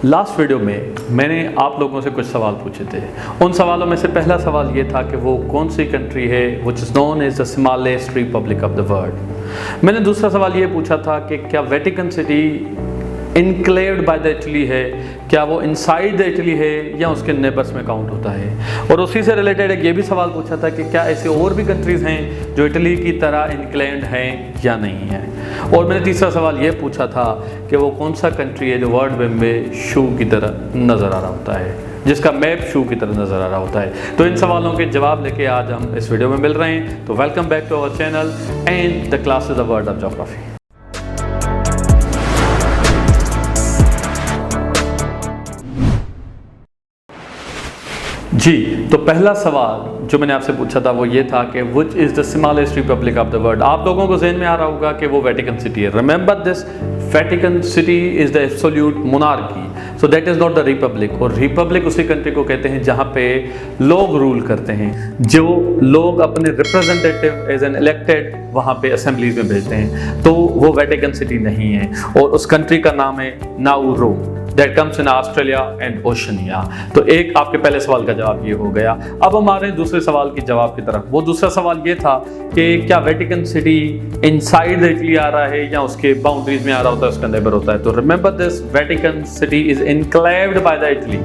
Last video में मैंने आप लोगों से कुछ सवाल पूछे थे। उन सवालों में से पहला सवाल ये था कि वो कौन सी कंट्री है which is known as the smallest republic of the world. मैंने दूसरा सवाल ये पूछा था कि क्या Vatican City enclaved by the Italy है, क्या वो इनसाइड द इटली है या उसके नेबर्स में काउंट होता है। और उसी से रिलेटेड एक ये भी सवाल पूछा था कि क्या ऐसे और भी कंट्रीज़ हैं जो इटली की तरह इनक्लेव्ड हैं या नहीं है। और मैंने तीसरा सवाल ये पूछा था कि वो कौन सा कंट्री है जो वर्ल्ड मैप में शू की तरह नज़र आ रहा होता है, जिसका मैप शू की तरह नज़र आ रहा होता है। तो इन सवालों के जवाब लेके आज हम इस वीडियो में मिल रहे हैं। तो welcome back to our channel and the classes the world of geography. जी, तो पहला सवाल जो मैंने आपसे पूछा था वो ये था कि which is the smallest republic of the world. आप लोगों को ज़हन में आ रहा होगा कि वो वेटिकन सिटी है। Remember this, Vatican city is the absolute monarchy, so that is not the Republic. और रिपब्लिक उसी कंट्री को कहते हैं जहाँ पे लोग रूल करते हैं, जो लोग अपने रिप्रेजेंटेटिव एज एन इलेक्टेड वहाँ पे असेंबलीज में भेजते हैं। तो वो वेटिकन सिटी नहीं है और उस कंट्री का नाम है Nauru, that comes in Australia and Oceania. तो एक आपके पहले सवाल का जवाब ये हो गया। अब हमारे दूसरे सवाल के जवाब की तरफ। वो दूसरा सवाल ये था कि क्या Vatican City inside the Italy आ रहा है या उसके बाउंड्रीज में आ रहा होता है, उसका नेबर होता है। तो remember this, Vatican City is enclaved by the Italy,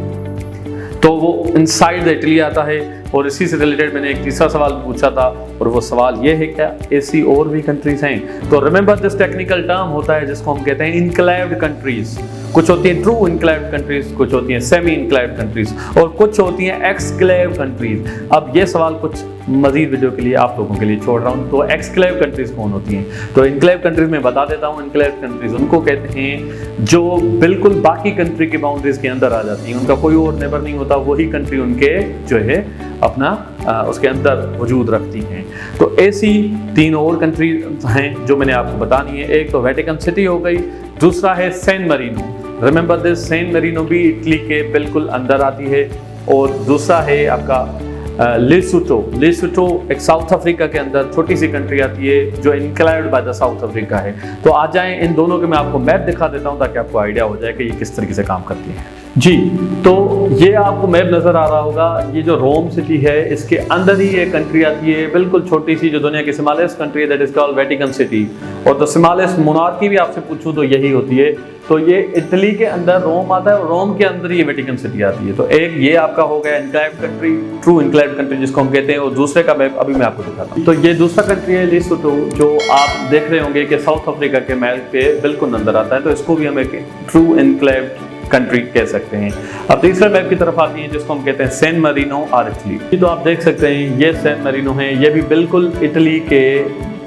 तो वो इनसाइड द इटली आता है। और इसी से रिलेटेड मैंने एक तीसरा सवाल पूछा था और वो सवाल ये है क्या ऐसी और भी कंट्रीज हैं। तो रिमेंबर दिस टेक्निकल टर्म होता है जिसको हम कहते हैं इनक्लेव्ड कंट्रीज। कुछ होती हैं ट्रू इनक्लेव्ड कंट्रीज, कुछ होती हैं सेमी इनक्लेव्ड कंट्रीज और कुछ होती हैं एक्सक्लेव कंट्रीज। अब ये सवाल कुछ मजीद वीडियो के लिए आप लोगों के लिए छोड़ रहा हूँ। तो एक्सक्लेव कंट्रीज कौन होती हैं? तो इनक्लेव कंट्रीज में बता देता हूँ। इनक्लेव कंट्रीज उनको कहते हैं जो बिल्कुल बाकी कंट्री की बाउंड्रीज के अंदर आ जाती हैं, उनका कोई और नेबर नहीं होता, वही कंट्री उनके जो है अपना उसके अंदर वजूद रखती हैं। तो ऐसी तीन और कंट्री हैं जो मैंने आपको बतानी है। एक तो वेटिकन सिटी हो गई, दूसरा है San Marino. Remember this, San Marino भी इटली के बिल्कुल अंदर आती है। और दूसरा है आपका लेसोथो। लेसोथो एक साउथ अफ्रीका के अंदर छोटी सी कंट्री आती है जो enclaved by the South Africa है। तो आ जाएं, इन दोनों के मैं आपको मैप दिखा देता हूं ताकि आपको आइडिया हो जाए कि ये किस तरीके से काम करती है। जी, तो ये आपको मैप नज़र आ रहा होगा। ये जो रोम सिटी है इसके अंदर ही एक कंट्री आती है बिल्कुल छोटी सी जो दुनिया की स्मॉलेस्ट कंट्री है, that is called Vatican city. और द स्मॉलेस्ट मोनार्की भी आपसे पूछूं तो यही होती है। तो ये इटली के अंदर रोम आता है और रोम के अंदर ही वेटिकन सिटी आती है। तो एक ये आपका हो गया इनक्लेव्ड कंट्री, ट्रू इनक्लेव्ड कंट्री जिसको हम कहते हैं। और दूसरे का मैप अभी मैं आपको दिखाता हूँ। तो ये दूसरा कंट्री है लेसोथो, जो आप देख रहे होंगे कि साउथ अफ्रीका के मैप पे बिल्कुल अंदर आता है। तो इसको भी हम एक ट्रू इनक्लेव्ड कंट्री कह सकते हैं। अब तीसरे मैप की तरफ आती है जिसको हम कहते हैं सैन मरीनो और इटली। तो आप देख सकते हैं ये सैन मरीनो है, ये भी बिल्कुल इटली के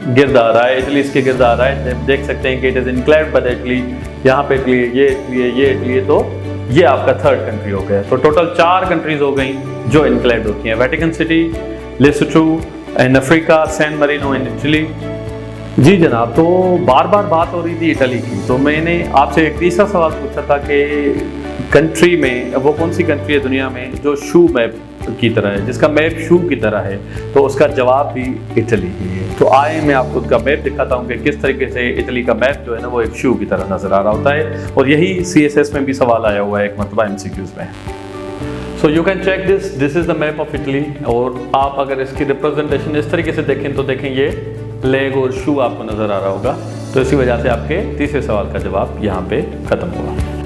गिर्द आ रहा है, इटली इसके गिर्द आ रहा है। देख सकते हैं कि it is enclaved by the Italy. यहाँ पे इटली है, ये इटली है, ये इटली है। तो ये आपका थर्ड कंट्री हो गया। तो टोटल 4 कंट्रीज हो गई जो इनक्लेव्ड होती हैं, Vatican City, Lesotho and Africa, San Marino and Italy. जी जनाब, तो बार बार बात हो रही थी इटली की, तो मैंने आपसे एक तीसरा सवाल पूछा था कि कंट्री में वो कौन सी कंट्री है दुनिया में जो शू मैप की तरह है, जिसका मैप शू की तरह है। तो उसका जवाब भी इटली ही है। तो आए मैं आपको उसका मैप दिखाता हूँ कि किस तरीके से इटली का मैप जो है ना वो एक शू की तरह नजर आ रहा होता है। और यही CSS में भी सवाल आया हुआ है एक मरतबा MCQs में। So you can check this is the map of Italy. और आप अगर इसकी रिप्रेजेंटेशन इस तरीके से देखें तो देखें ये लेग और शू आपको नज़र आ रहा होगा। तो इसी वजह से आपके तीसरे सवाल का जवाब यहाँ पे ख़त्म होगा।